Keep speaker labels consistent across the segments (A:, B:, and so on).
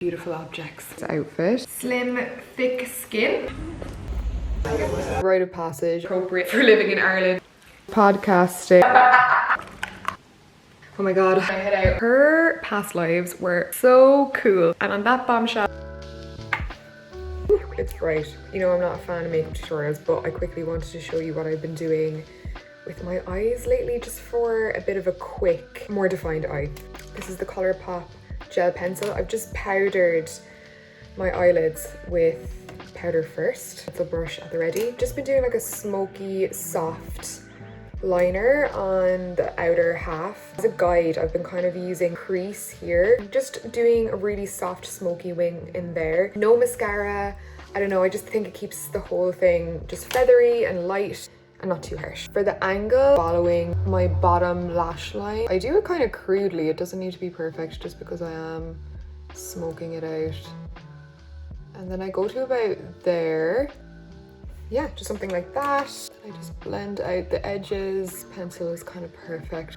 A: Beautiful objects. This outfit. Slim, thick skin. Rite of passage. Appropriate for living in Ireland. Podcasting. Oh my god. I head out. Her past lives were so cool. And on that bombshell. It's bright. You know, I'm not a fan of makeup tutorials, but I quickly wanted to show you what I've been doing with my eyes lately, just for a bit of a quick, more defined eye. This is the ColourPop gel pencil. I've just powdered my eyelids with powder first. It's a brush at the ready. Just been doing like a smoky, soft liner on the outer half. As a guide, I've been kind of using crease here. Just doing a really soft, smoky wing in there. No mascara. I don't know, I just think it keeps the whole thing just feathery and light and not too harsh. For the angle, following my bottom lash line, I do it kind of crudely. It doesn't need to be perfect just because I am smoking it out. And then I go to about there. Yeah, just something like that. I just blend out the edges. Pencil is kind of perfect.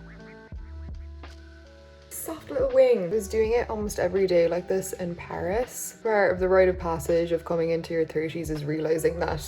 A: Soft little wing. I was doing it almost every day like this in Paris. Part of the rite of passage of coming into your 30s is realizing that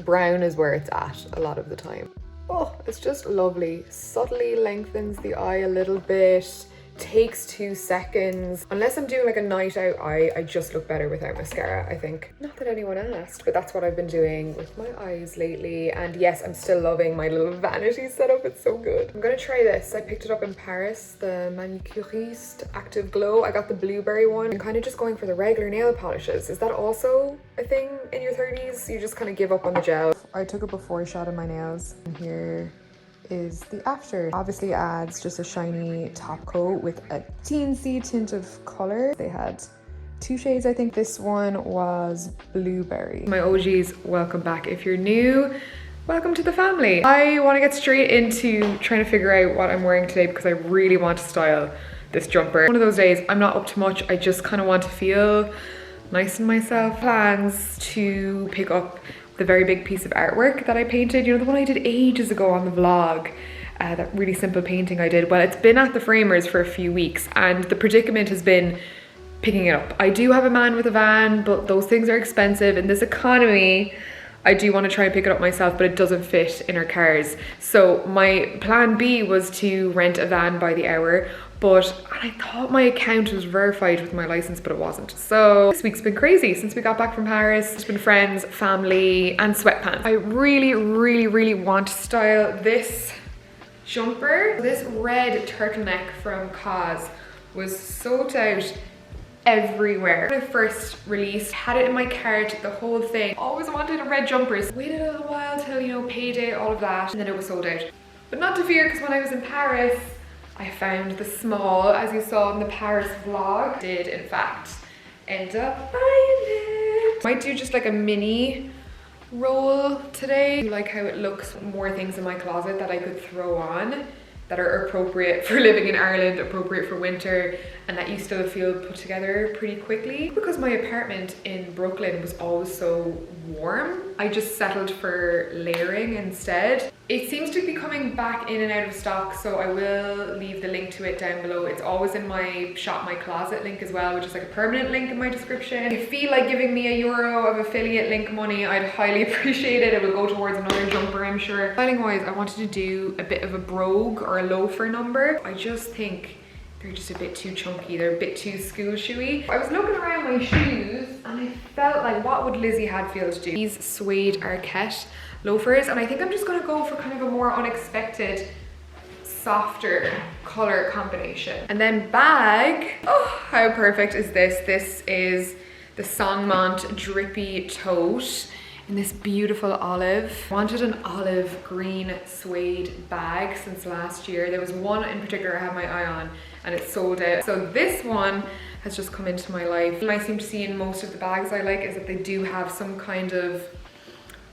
A: brown is where it's at a lot of the time. Oh, it's just lovely. Subtly lengthens the eye a little bit. Takes 2 seconds. Unless I'm doing like a night out eye, I just look better without mascara, I think. Not that anyone asked, but that's what I've been doing with my eyes lately. And yes, I'm still loving my little vanity setup. It's so good. I'm gonna try this. I picked it up in Paris, the Manicuriste Active Glow. I got the blueberry one. I'm kind of just going for the regular nail polishes. Is that also a thing in your 30s? You just kind of give up on the gel. I took a before shot of my nails, and here is the after. Obviously adds just a shiny top coat with a teensy tint of color. They had 2 shades, I think. This one was blueberry. My OGs, welcome back. If you're new, welcome to the family. I want to get straight into trying to figure out what I'm wearing today because I really want to style this jumper. One of those days I'm not up to much. I just kind of want to feel nice in myself. Plans to pick up the very big piece of artwork that I painted, you know, the one I did ages ago on the vlog, that really simple painting I did. Well, it's been at the framers for a few weeks and the predicament has been picking it up. I do have a man with a van, but those things are expensive in this economy. I do want to try and pick it up myself, but it doesn't fit in our cars. So my plan B was to rent a van by the hour, but I thought my account was verified with my license, but it wasn't. So this week's been crazy since we got back from Paris. It's been friends, family, and sweatpants. I really want to style this jumper. This red turtleneck from COTTAGE was sold out everywhere. When I first released, had it in my cart, the whole thing. Always wanted a red jumper. Waited a little while till, you know, payday, all of that, and then it was sold out. But not to fear, because when I was in Paris, I found the small, as you saw in the Paris vlog. Did in fact end up buying it. Might do just like a mini roll today. I like how it looks. More things in my closet that I could throw on that are appropriate for living in Ireland, appropriate for winter, and that you still feel put together pretty quickly. Because my apartment in Brooklyn was always so warm, I just settled for layering instead. It seems to be coming back in and out of stock, so I will leave the link to it down below. It's always in my shop my closet link as well, which is like a permanent link in my description. If you feel like giving me €1 of affiliate link money, I'd highly appreciate it. It will go towards another jumper, I'm sure. Styling wise, I wanted to do a bit of a brogue or a loafer number. I just think they're just a bit too chunky. They're a bit too school shoey. I was looking around my shoes and I felt like, what would Lizzie Hadfield do? These suede Arquette loafers, and I think I'm just gonna go for kind of a more unexpected, softer color combination. And then bag, oh, how perfect is this? This is the SONGMONT drippy tote in this beautiful olive. I wanted an olive green suede bag since last year. There was one in particular I had my eye on and it sold out. So this one has just come into my life. I seem to see in most of the bags I like is that they do have some kind of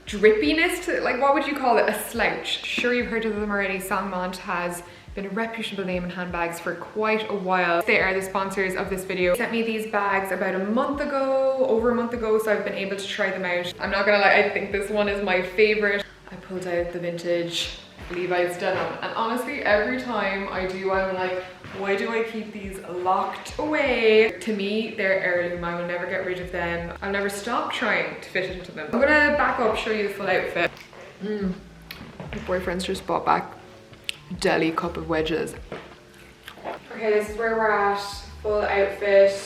A: drippiness to it. Like, what would you call it? A slouch. Sure, you've heard of them already. SONGMONT has been a reputable name in handbags for quite a while. They are the sponsors of this video. They sent me these bags about a month ago, over a month ago, so I've been able to try them out. I'm not gonna lie, I think this one is my favorite. I pulled out the vintage Levi's denim, and honestly, every time I do, I'm like,
B: Why do I keep these locked away? To me, they're heirloom. I will never get rid of them. I'll never stop trying to fit into them. I'm gonna back up, show you the full outfit.
A: My boyfriend's just bought back a deli cup of wedges.
B: Okay, this is where we're at. Full outfit.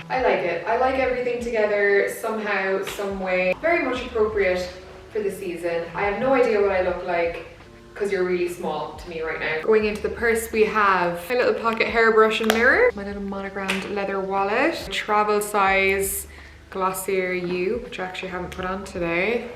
B: I like it. I like everything together somehow, some way. Very much appropriate for the season. I have no idea what I look like because you're really small to me right now. Going into the purse, we have my little pocket hairbrush and mirror, my little monogrammed leather wallet, travel size Glossier U, which I actually haven't put on today.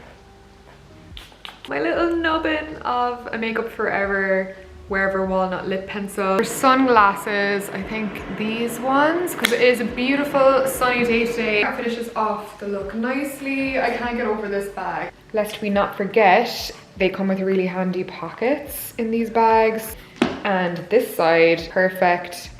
B: My little nubbin of a Makeup Forever Wherever Walnut lip pencil. For sunglasses, I think these ones, because it is a beautiful sunny day today. That finishes off the look nicely. I can't get over this bag. Lest we not forget, they come with really handy pockets in these bags. And this side, perfect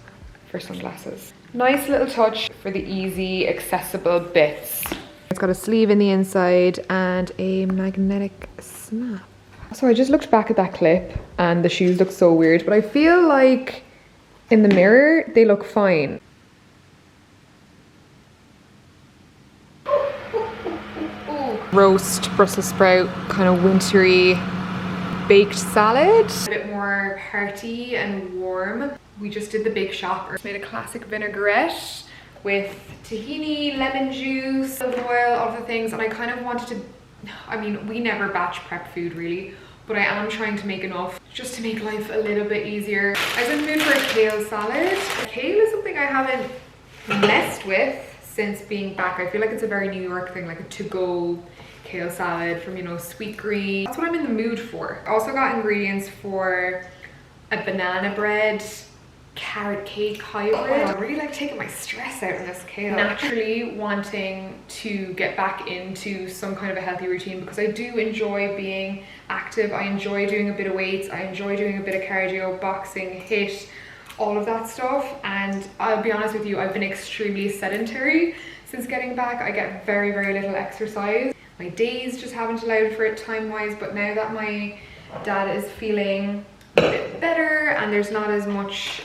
B: for sunglasses. Nice little touch for the easy, accessible bits. It's got a sleeve in the inside and a magnetic snap. So I just looked back at that clip and the shoes look so weird, but I feel like in the mirror, they look fine. Roast Brussels sprout, kind of wintry baked salad. A bit more hearty and warm. We just did the Big Shop. Made a classic vinaigrette with tahini, lemon juice, olive oil, all the things. And I kind of wanted to, I mean, we never batch prep food really, but I am trying to make enough just to make life a little bit easier. I was in the mood for a kale salad. Kale is something I haven't messed with since being back. I feel like it's a very New York thing, like a to-go kale salad from, you know, Sweet Green. That's what I'm in the mood for. I also got ingredients for a banana bread, carrot cake hybrid. I really like taking my stress out in this kale. Naturally wanting to get back into some kind of a healthy routine because I do enjoy being active. I enjoy doing a bit of weights. I enjoy doing a bit of cardio, boxing, HIIT, all of that stuff. And I'll be honest with you, I've been extremely sedentary since getting back. I get very, very little exercise. My days just haven't allowed for it time-wise, but now that my dad is feeling a bit better and there's not as much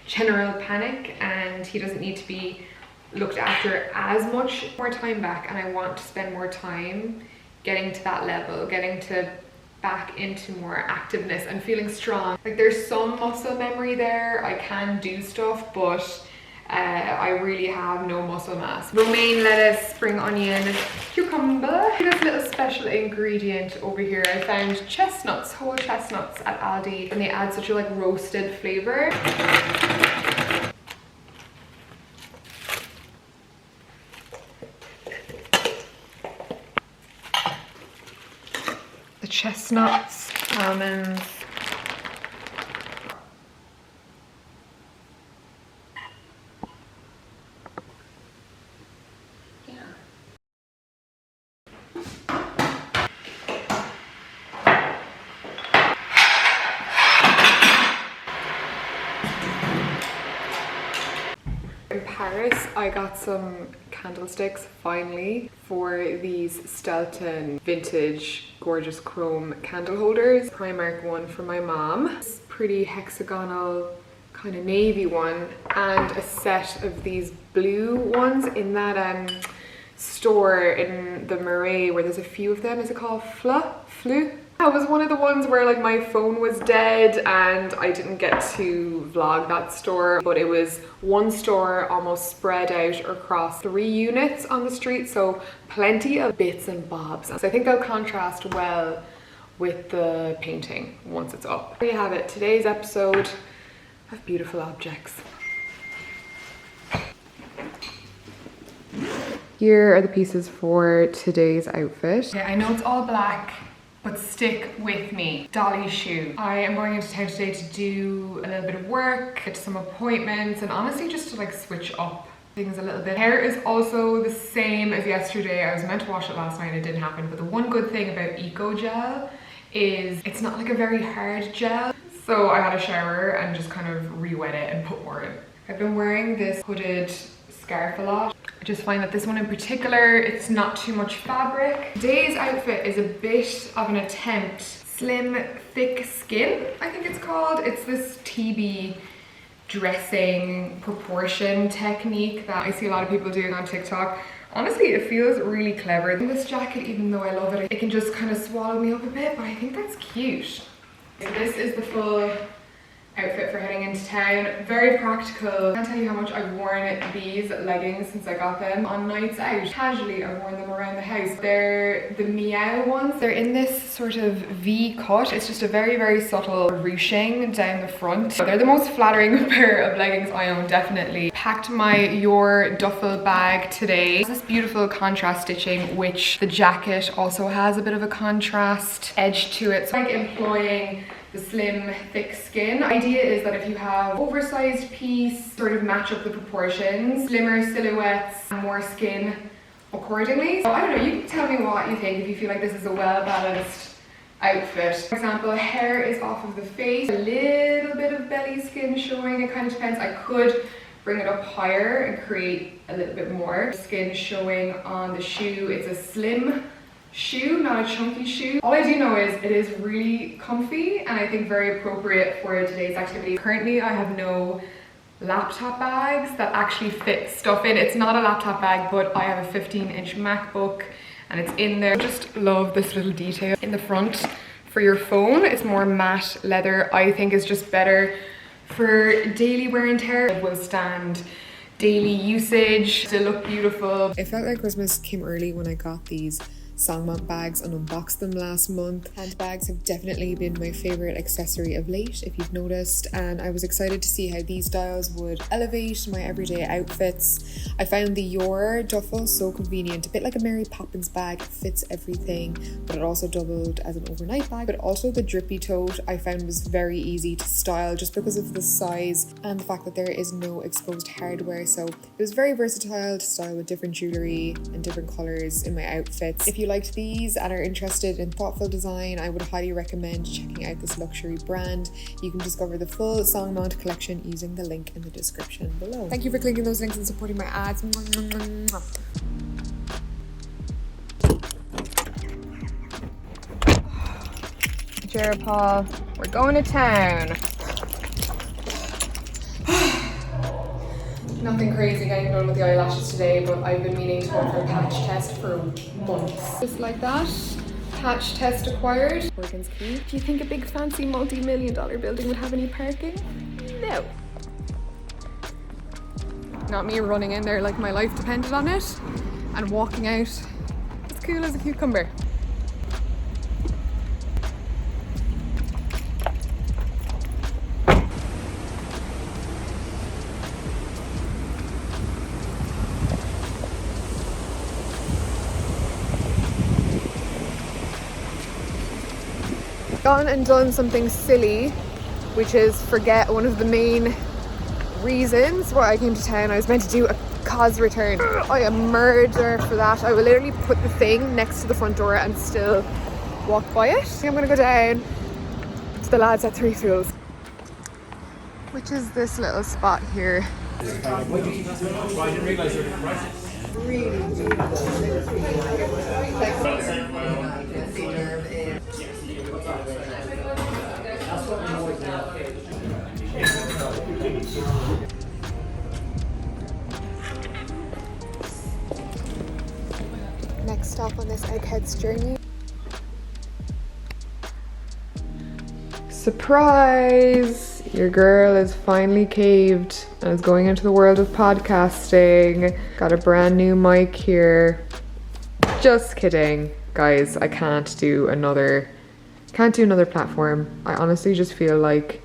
B: general panic and he doesn't need to be looked after as much, more time back, and I want to spend more time getting to that level, getting to back into more activeness and feeling strong. Like there's some muscle memory there, I can do stuff, but I really have no muscle mass. Romaine lettuce, spring onion, cucumber. This little special ingredient over here, I found chestnuts, whole chestnuts at Aldi, and they add such a like roasted flavor. The chestnuts, almonds. In Paris, I got some candlesticks finally for these Stelton vintage gorgeous chrome candle holders. Primark one for my mom. This pretty hexagonal kind of navy one, and a set of these blue ones in that store in the Marais where there's a few of them. Is it called Flu? That was one of the ones where like my phone was dead and I didn't get to vlog that store, but it was one store almost spread out across 3 units on the street, so plenty of bits and bobs. So I think they'll contrast well with the painting once it's up. There you have it, today's episode of beautiful objects. Here are the pieces for today's outfit. Okay, I know it's all black, but stick with me. Dolly shoe. I am going into town today to do a little bit of work, get to some appointments, and honestly just to like switch up things a little bit. Hair is also the same as yesterday. I was meant to wash it last night and it didn't happen, but the one good thing about Eco Gel is it's not like a very hard gel. So I had a shower and just kind of re-wet it and put more in. I've been wearing this hooded scarf a lot. I just find that this one in particular, it's not too much fabric. Today's outfit is a bit of an attempt. Slim Thick Skin, I think it's called. It's this TB dressing proportion technique that I see a lot of people doing on TikTok. Honestly, it feels really clever. This jacket, even though I love it, it can just kind of swallow me up a bit, but I think that's cute. So this is the full outfit for heading into town. Very practical. I can't tell you how much I've worn these leggings since I got them on nights out. Casually, I've worn them around the house. They're the Meow ones. They're in this sort of V cut. It's just a very, very subtle ruching down the front. They're the most flattering pair of leggings I own, definitely. Packed my Your duffel bag today. This beautiful contrast stitching, which the jacket also has a bit of a contrast edge to it. So like employing the slim, thick skin. The idea is that if you have oversized piece, sort of match up the proportions, slimmer silhouettes, more skin accordingly. So I don't know, you can tell me what you think if you feel like this is a well-balanced outfit. For example, hair is off of the face, a little bit of belly skin showing, it kind of depends. I could bring it up higher and create a little bit more skin showing on the shoe. It's a slim shoe, not a chunky shoe. All I do know is it is really comfy and I think very appropriate for today's activity. Currently, I have no laptop bags that actually fit stuff in. It's not a laptop bag, but I have a 15-inch MacBook and it's in there. I just love this little detail in the front for your phone. It's more matte leather. I think is just better for daily wear and tear. It will stand daily usage, still look beautiful.
A: It felt like Christmas came early when I got these SONGMONT bags and unboxed them last month. Handbags have definitely been my favorite accessory of late, if you've noticed, and I was excited to see how these styles would elevate my everyday outfits. I found the Your duffel so convenient, a bit like a Mary Poppins bag. It fits everything, but it also doubled as an overnight bag. But also the drippy tote I found was very easy to style just because of the size and the fact that there is no exposed hardware, so it was very versatile to style with different jewellery and different colours in my outfits. If you liked these and are interested in thoughtful design, I would highly recommend checking out this luxury brand. You can discover the full SONGMONT collection using the link in the description below. Thank you for clicking those links and supporting my ads.
B: Jared Paul, we're going to town. Nothing crazy getting done with the eyelashes today, but I've been meaning to go for a patch test for months. Just like that. Patch test acquired. Organs key. Do you think a big fancy multi-million-dollar building would have any parking? No. Not me running in there like my life depended on it and walking out as cool as a cucumber. Gone and done something silly, which is forget one of the main reasons why I came to town. I was meant to do a cos return. I am murder for that. I will literally put the thing next to the front door and still walk by it. I'm gonna go down to the lads at Three Fools, which is this little spot here. Next stop on this Egghead's journey. Surprise! Your girl is finally caved and is going into the world of podcasting. Got a brand new mic here. Just kidding, guys. I can't do another platform. I honestly just feel like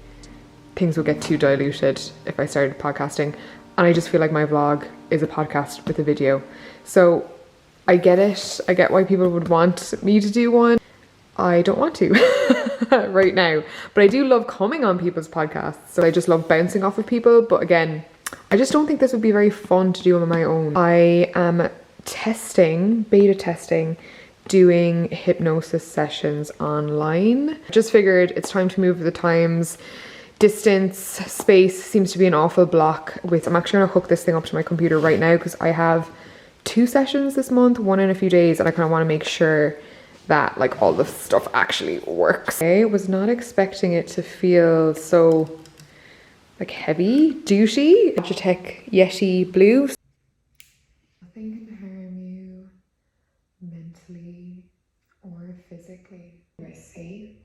B: things would get too diluted if I started podcasting, and I just feel like my vlog is a podcast with a video. So I get it. I get why people would want me to do one. I don't want to right now, but I do love coming on people's podcasts. So I just love bouncing off of people. But again, I just don't think this would be very fun to do on my own. I am beta testing, doing hypnosis sessions online. Just figured it's time to move with the times. Distance, space seems to be an awful block with, I'm actually gonna hook this thing up to my computer right now because I have 2 sessions this month, one in a few days, and I kind of want to make sure that like all the stuff actually works. I was not expecting it to feel so like heavy duty Logitech Yeti blue. Nothing can harm you mentally or physically. You are safe.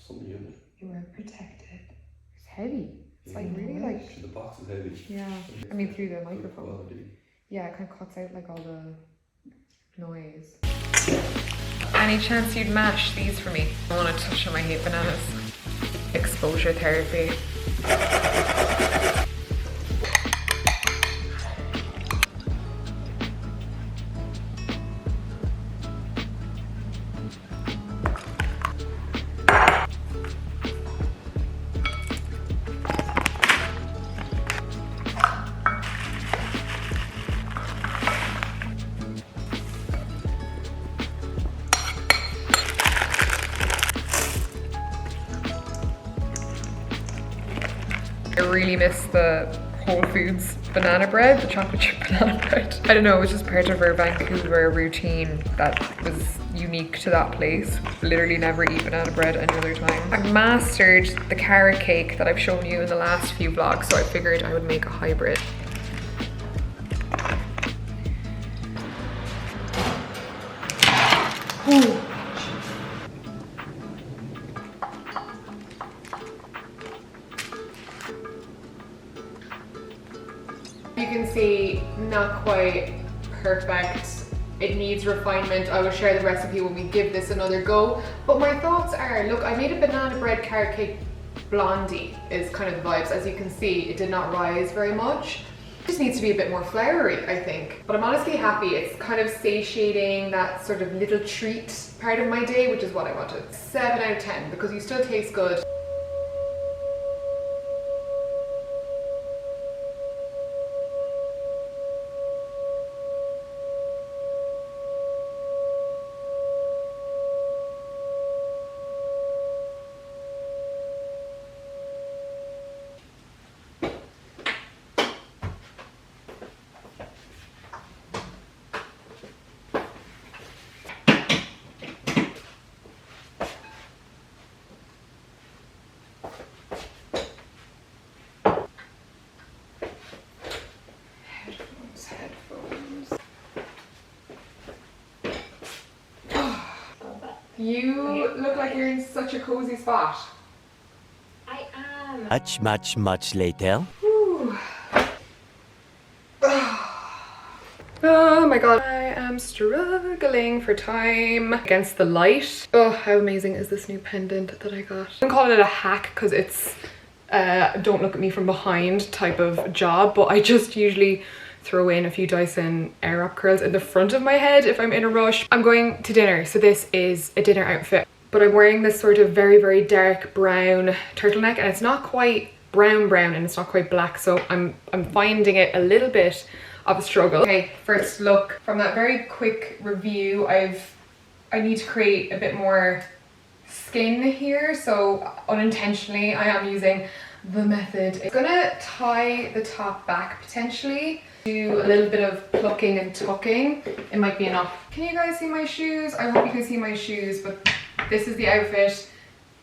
C: Something in it.
B: You are protected. It's heavy. It's like really like.
C: The box is heavy.
B: Yeah. I mean through the microphone.
C: Quality.
B: Yeah, it kind of cuts out like all the noise. Any chance you'd mash these for me? I want to touch them. I hate bananas. Exposure therapy. I really miss the Whole Foods banana bread, the chocolate chip banana bread. I don't know, it was just part of our Vancouver routine that was unique to that place. Literally never eat banana bread any other time. I've mastered the carrot cake that I've shown you in the last few vlogs, so I figured I would make a hybrid. Ooh. You can see, not quite perfect. It needs refinement. I will share the recipe when we give this another go. But my thoughts are, look, I made a banana bread carrot cake blondie is kind of the vibes. As you can see, it did not rise very much. It just needs to be a bit more floury, I think. But I'm honestly happy. It's kind of satiating that sort of little treat part of my day, which is what I wanted. 7 out of 10, because you still taste good. You look like you're in such a cozy spot.
D: I am.
E: Much later.
B: Oh my god, I am struggling for time against the light. Oh, how amazing is this new pendant that I got? I'm calling it a hack because it's don't look at me from behind type of job, but I just usually throw in a few Dyson Airwrap curls in the front of my head if I'm in a rush. I'm going to dinner, so this is a dinner outfit, but I'm wearing this sort of very dark brown turtleneck, and it's not quite brown and it's not quite black, so I'm finding it a little bit of a struggle. Okay, first look. From that very quick review, I need to create a bit more skin here, so unintentionally I am using the method. I'm gonna tie the top back potentially, do a little bit of plucking and tucking. It might be enough. Can you guys see my shoes? I hope you can see my shoes, but this is the outfit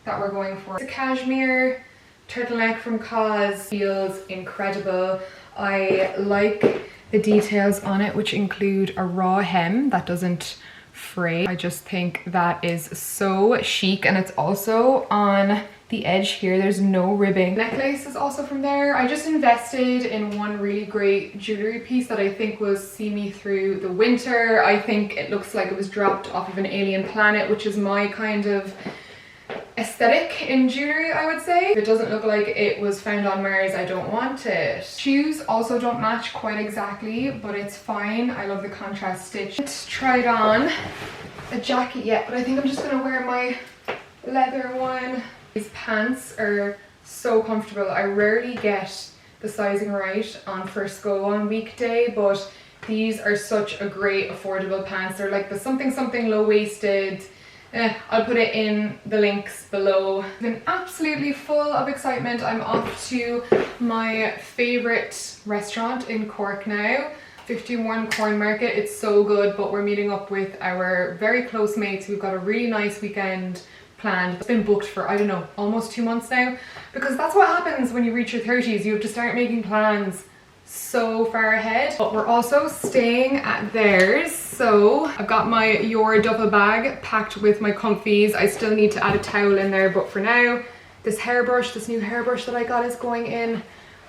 B: that we're going for. It's a cashmere turtleneck from COTTAGE. Feels incredible. I like the details on it, which include a raw hem that doesn't fray. I just think that is so chic, and it's also on the edge here. There's no ribbing. Necklace is also from there. I just invested in one really great jewelry piece that I think will see me through the winter. I think it looks like it was dropped off of an alien planet, which is my kind of aesthetic in jewelry, I would say. If it doesn't look like it was found on Mars, I don't want it. Shoes also don't match quite exactly, but it's fine. I love the contrast stitch. Let's try it on. A jacket yet, but I think I'm just gonna wear my leather one. These pants are so comfortable. I rarely get the sizing right on first go on weekday, but these are such a great affordable pants. They're like the something low-waisted. I'll put it in the links below. I've been absolutely full of excitement. I'm off to my favorite restaurant in Cork now, 51 Corn Market. It's so good, but we're meeting up with our very close mates. We've got a really nice weekend planned. It's been booked for, I don't know, almost 2 months now, because that's what happens when you reach your 30s. You have to start making plans so far ahead. But we're also staying at theirs, so I've got my Your duffel bag packed with my comfies. I still need to add a towel in there, but for now, this hairbrush, this new hairbrush that I got is going in,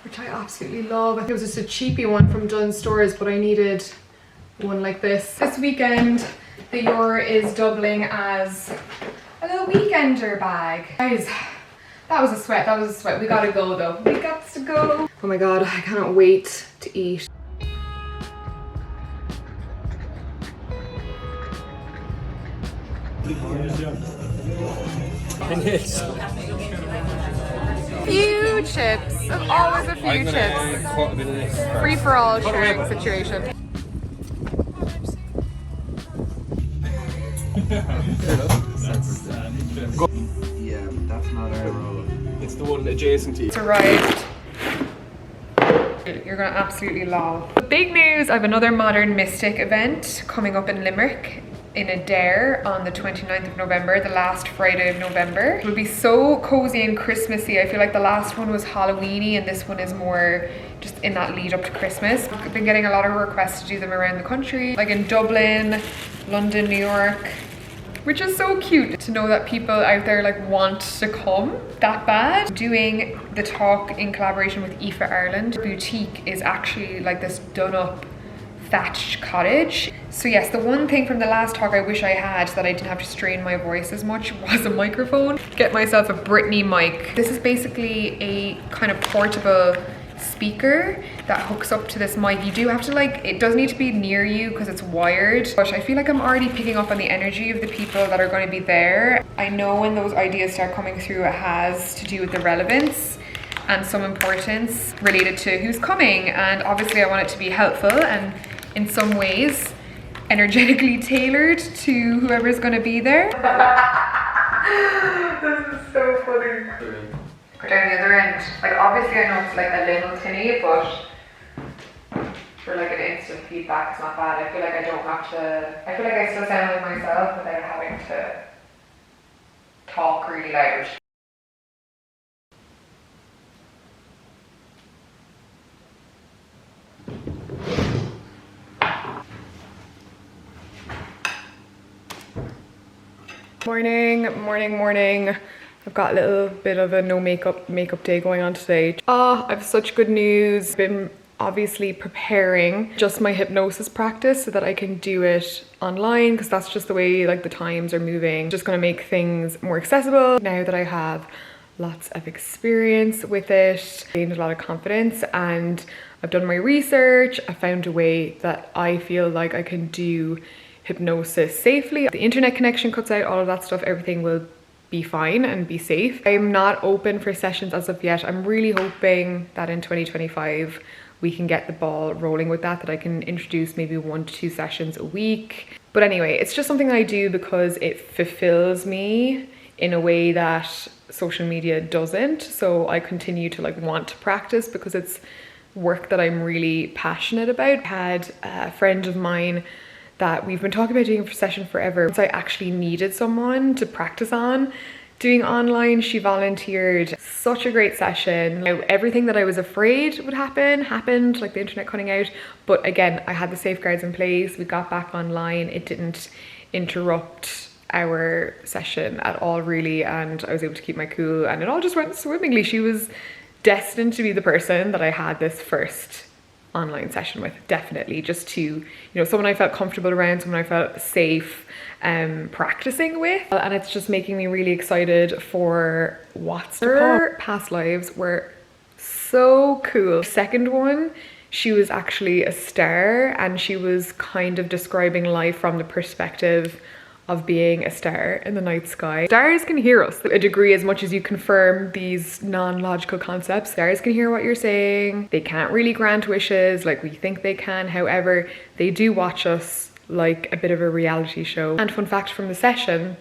B: which I absolutely love. I think it was just a cheapy one from Dunnes Stores, but I needed one like this. This weekend, the Your is doubling as a little weekender bag. Guys, that was a sweat, that was a sweat. We gotta go though, we got to go. Oh my God, I cannot wait to eat. Few chips, always a few chips. Free for all sharing situation.
F: Yeah, but that's not our role. It's the one adjacent to you.
B: It's arrived. You're gonna absolutely love. The big news, I have another Modern Mystic event coming up in Limerick in Adair on the 29th of November, the last Friday of November. It will be so cozy and Christmassy. I feel like the last one was Halloweeny and this one is more just in that lead up to Christmas. I've been getting a lot of requests to do them around the country, like in Dublin, London, New York, which is so cute to know that people out there like want to come that bad. Doing the talk in collaboration with AOIFES Ireland. Boutique is actually like this done up thatched cottage. So yes, the one thing from the last talk I wish I had that I didn't have to strain my voice as much was a microphone. Get myself a Britney mic. This is basically a kind of portable speaker that hooks up to this mic. You do have to like, it does need to be near you because it's wired, but I feel like I'm already picking up on the energy of the people that are going to be there. I know when those ideas start coming through, it has to do with the relevance and some importance related to who's coming, and obviously I want it to be helpful and in some ways energetically tailored to whoever's going to be there. This is so funny. Go down the other end. Like obviously I know it's like a little tinny, but for like an instant feedback it's not bad. I feel like I don't have to, I feel like I still sound like myself without having to talk really loud. Morning. I've got a little bit of a no makeup day going on today. I have such good news. I've been obviously preparing just my hypnosis practice so that I can do it online, because that's just the way like the times are moving. Just gonna make things more accessible now that I have lots of experience with it, gained a lot of confidence, and I've done my research. I found a way that I feel like I can do hypnosis safely. The internet connection cuts out, all of that stuff, everything will be fine and be safe. I'm not open for sessions as of yet. I'm really hoping that in 2025 we can get the ball rolling with that I can introduce maybe 1 to 2 sessions a week. But anyway, it's just something I do because it fulfills me in a way that social media doesn't. So I continue to like want to practice because it's work that I'm really passionate about. I had a friend of mine that we've been talking about doing a session forever. Once I actually needed someone to practice on doing online, she volunteered. Such a great session. Everything that I was afraid would happened, like the internet cutting out. But again, I had the safeguards in place. We got back online. It didn't interrupt our session at all really, and I was able to keep my cool and it all just went swimmingly. She was destined to be the person that I had this first online session with, definitely, just to, you know, someone I felt comfortable around, someone I felt safe practicing with, and it's just making me really excited for what's to come. Her past lives were so cool. Second one, she was actually a star, and she was kind of describing life from the perspective of being a star in the night sky. Stars can hear us to a degree. As much as you confirm these non-logical concepts, stars can hear what you're saying. They can't really grant wishes like we think they can. However, they do watch us like a bit of a reality show. And fun fact from the session,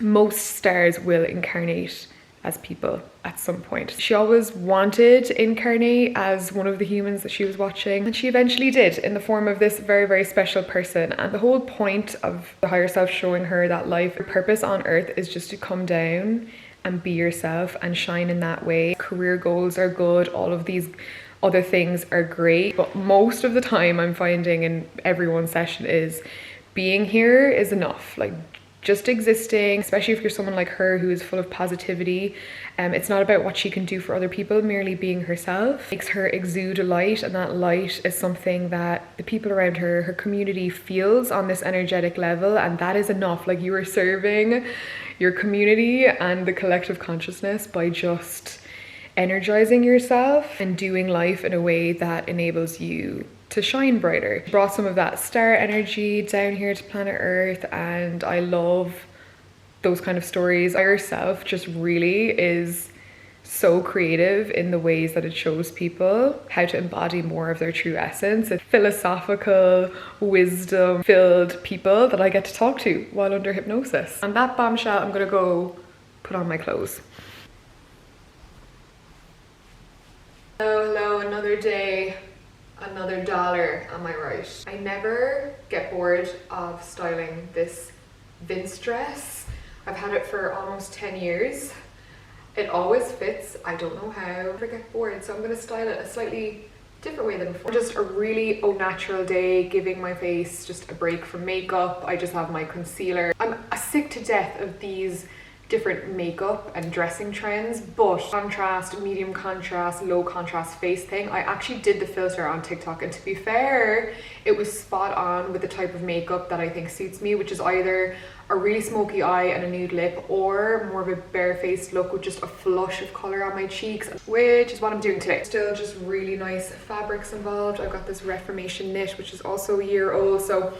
B: most stars will incarnate as people at some point. She always wanted to incarnate as one of the humans that she was watching, and she eventually did in the form of this very, very special person. And the whole point of the higher self showing her that life, her purpose on earth is just to come down and be yourself and shine in that way. Career goals are good, all of these other things are great, but most of the time I'm finding in everyone's session is being here is enough. Like, just existing, especially if you're someone like her who is full of positivity. It's not about what she can do for other people, merely being herself makes her exude a light, and that light is something that the people around her, her community, feels on this energetic level, and that is enough. Like, you are serving your community and the collective consciousness by just energizing yourself and doing life in a way that enables you to shine brighter. Brought some of that star energy down here to planet Earth, and I love those kind of stories. By herself just really is so creative in the ways that it shows people how to embody more of their true essence. It's philosophical, wisdom filled people that I get to talk to while under hypnosis. On that bombshell, I'm gonna go put on my clothes. Hello, another day. Another dollar, am I right? I never get bored of styling this Vince dress. I've had it for almost 10 years. It always fits, I don't know how. I never get bored, so I'm gonna style it a slightly different way than before. Just a really au natural day, giving my face just a break from makeup. I just have my concealer. I'm sick to death of these different makeup and dressing trends, but contrast, medium contrast, low contrast face thing, I actually did the filter on TikTok, and to be fair, it was spot on with the type of makeup that I think suits me, which is either a really smoky eye and a nude lip, or more of a bare-faced look with just a flush of color on my cheeks, which is what I'm doing today. Still just really nice fabrics involved. I've got this Reformation knit, which is also a year old, so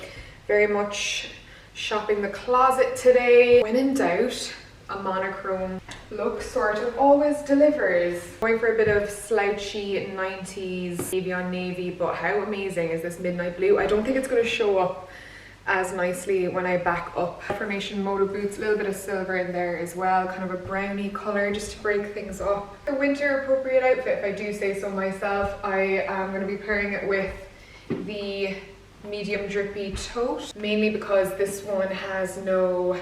B: very much shopping the closet today. When in doubt, a monochrome look sort of always delivers. Going for a bit of slouchy 90s navy on navy, but how amazing is this midnight blue? I don't think it's going to show up as nicely when I back up. Reformation moto boots, a little bit of silver in there as well, kind of a browny color just to break things up. A winter appropriate outfit, if I do say so myself. I am going to be pairing it with the medium drippy tote, mainly because this one has no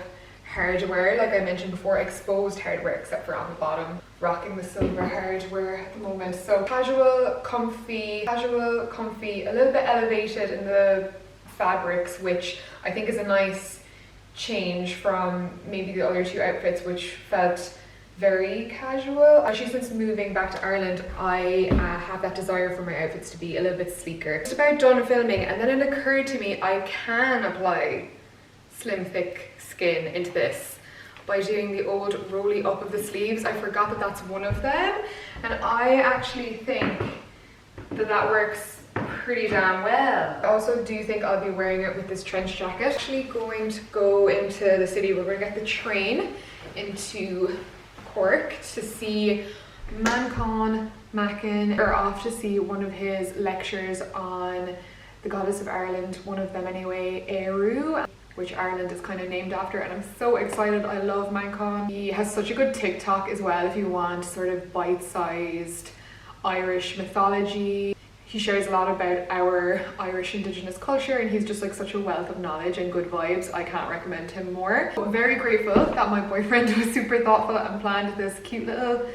B: hardware, like I mentioned before, exposed hardware except for on the bottom. Rocking the silver hardware at the moment. So casual, comfy, a little bit elevated in the fabrics, which I think is a nice change from maybe the other two outfits, which felt very casual. Actually, since moving back to Ireland, I have that desire for my outfits to be a little bit sleeker. Just about done filming, and then it occurred to me I can apply slim thick skin into this by doing the old rolly up of the sleeves. I forgot that that's one of them, and I actually think that that works pretty damn well. I also do think I'll be wearing it with this trench jacket. Actually going to go into the city. We're going to get the train into Cork to see Mackin are off to see one of his lectures on the goddess of Ireland, one of them anyway, Eru, which Ireland is kind of named after, and I'm so excited. I love Mancon. He has such a good TikTok as well if you want sort of bite-sized Irish mythology. He shares a lot about our Irish Indigenous culture, and he's just like such a wealth of knowledge and good vibes. I can't recommend him more. I'm very grateful that my boyfriend was super thoughtful and planned this cute little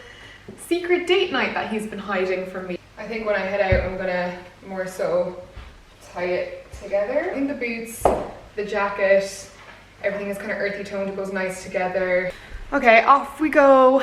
B: secret date night that he's been hiding from me. I think when I head out, I'm gonna more so tie it together. I think the boots, the jacket, everything is kind of earthy toned, it goes nice together. Okay, off we go.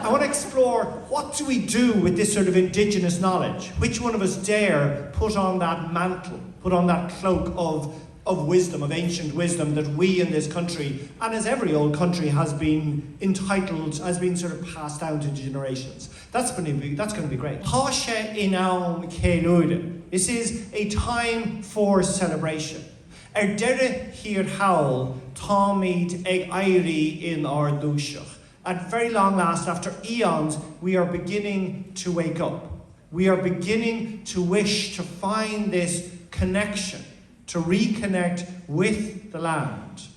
G: I want to explore, what do we do with this sort of indigenous knowledge? Which one of us dare put on that mantle, put on that cloak of wisdom, of ancient wisdom that we in this country, and as every old country, has been entitled, has been sort of passed down to generations. That's going to be great. Peche inaum celuide. This is a time for celebration. Dere hir hawl, Tomid eg airi in our dúiseach. At very long last, after eons, we are beginning to wake up. We are beginning to wish to find this connection to reconnect with the land.